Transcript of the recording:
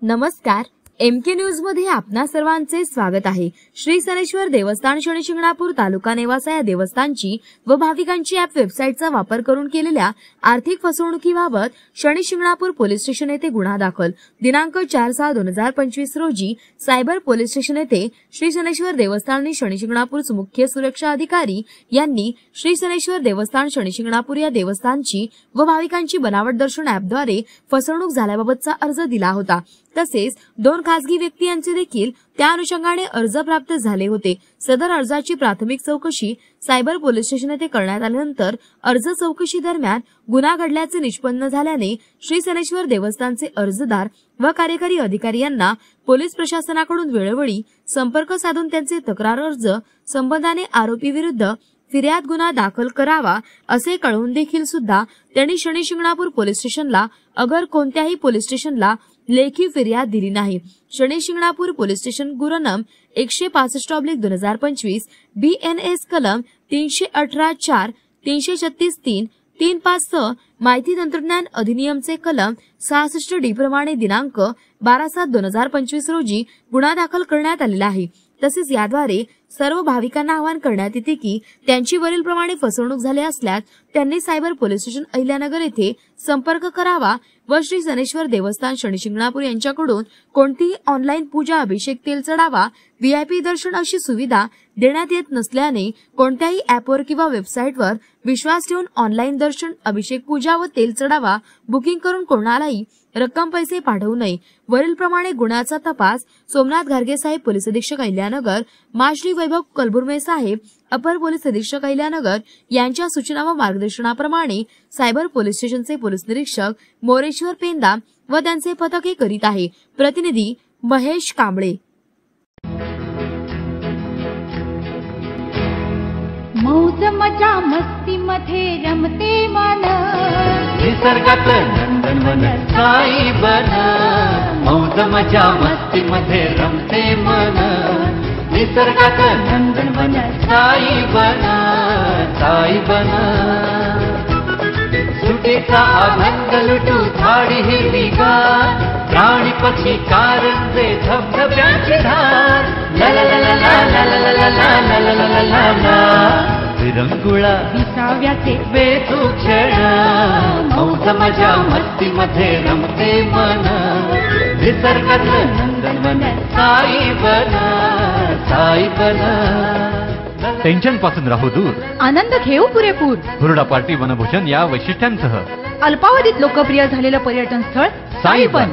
नमस्कार, MK news मध्ये आपणा सर्वांचे स्वागत आहे। श्री सनेश्वर देवस्थान शनी शिंगणापूर तालुका नेवासा या देवस्थानची व भाविकांची ॲप वेबसाईटचा वापर करून केलेल्या आर्थिक फसवणुकीबाबत शनी शिंगणापूर पोलीस स्टेशन येथे गुन्हा दाखल दिनांक 4/6/2025 रोजी सायबर पोलीस स्टेशन येथे श्री सनेश्वर देवस्थान आणि शनी शिंगणापूर मुख्य सुरक्षा अधिकारी यांनी श्री सनेश्वर देवस्थान शनी शिंगणापूर या देवस्थानची व भाविकांची बनावट दर्शन ॲपद्वारे फसवणूक झाल्याबाबतचा अर्ज दिला होता। तसेच 2 खासगी व्यक्ती यांचे देखील त्या अनुषंगाने अर्ज प्राप्त झाले होते। सदर अर्जाची प्राथमिक चौकशी सायबर पोलीस स्टेशन येथे करण्यात आल्यानंतर अर्ज चौकशी दरम्यान गुन्हा घडल्याचे निष्पन्न झाल्याने श्री सनेश्वर देवस्थानचे अर्जदार व कार्यकारी अधिकारी यांना पोलीस प्रशासनाकडून वेळोवेळी संपर्क साधून त्यांचे तक्रार अर्ज संबंधाने आरोपी विरुद्ध फिर्याद गुन्हा दाखल करावा असे कळवून देखील सुद्धा त्यांनी शनी शिंगणापूर पोलीस स्टेशनला अगर कोणत्याही पोलीस स्टेशनला लेखी फिर्याद दिली नाही। शनी शिंगणापूर पोलीस स्टेशन गुरनम 165/2025 BNS कलम 318/4 336/3 356 माहिती तंत्रज्ञान अधिनियमचे कलम 66D प्रमाणे दिनांक 12/7/2025 रोजी गुन्हा दाखल करण्यात आलेला आहे। तसेच याद्वारे सर्व भाविकांना आवाहन करण्यात येते की त्यांची वरील प्रमाणे फसवणूक झाली असल्यास त्यांनी सायबर पोलीस स्टेशन अहिल्यानगर येथे संपर्क करावा व श्री सनेश्वर देवस्थान शनी शिंगणापूर यांच्याकडून कोणतीही ऑनलाईन पूजा अभिषेक तेल चढावा VIP दर्शन अशी सुविधा देण्यात येत नसल्याने कोणत्याही ॲपवर किंवा वेबसाईटवर विश्वास ठेवून ऑनलाईन दर्शन अभिषेक पूजा व तेल चढावा बुकिंग करून कोणालाही रक्कम पैसे पाठवू नये। वरील प्रमाणे गुन्ह्याचा तपास सोमनाथ घारगे साहेब पोलीस अधीक्षक अहिल्यानगर, श्री वैभव कलबुर्मे साहेब अपर पोलीस अधीक्षक अहिल्यानगर यांच्या सूचना व मार्गदर्शनाप्रमाणे सायबर पोलीस स्टेशनचे पोलीस निरीक्षक मोरेश्वर पेंदा व त्यांचे पथक हे करीत आहे। प्रतिनिधी महेश कांबळे। मौज मजा मस्ती मध्ये रमते मन, निसर्गात नंदनवन साई बन। मौज मजा मस्ती मध्ये रमते मन, निसर्गात नंदनवन साई बन, साई बन। सुटीचा आनंद लुटू झाडी हिरवीगार, प्राणी पक्षी कारंजे धबधब्याची धार। ला ला ला ला ला ला ला ला ला ला ला ला ला विरंगुळा विसाव्याचे बेतू क्षण, मौज मजा मस्ती मध्ये रमते मन, निसर्गात नंदनवन साई बन, साई बन। टेन्शन पासून राहू दूर, आनंद घेऊ पुरेपूर। हुरडा पार्टी वनभोजन या वैशिष्ट्यांसह अल्पावधीत लोकप्रिय झालेलं पर्यटन स्थळ साईबन।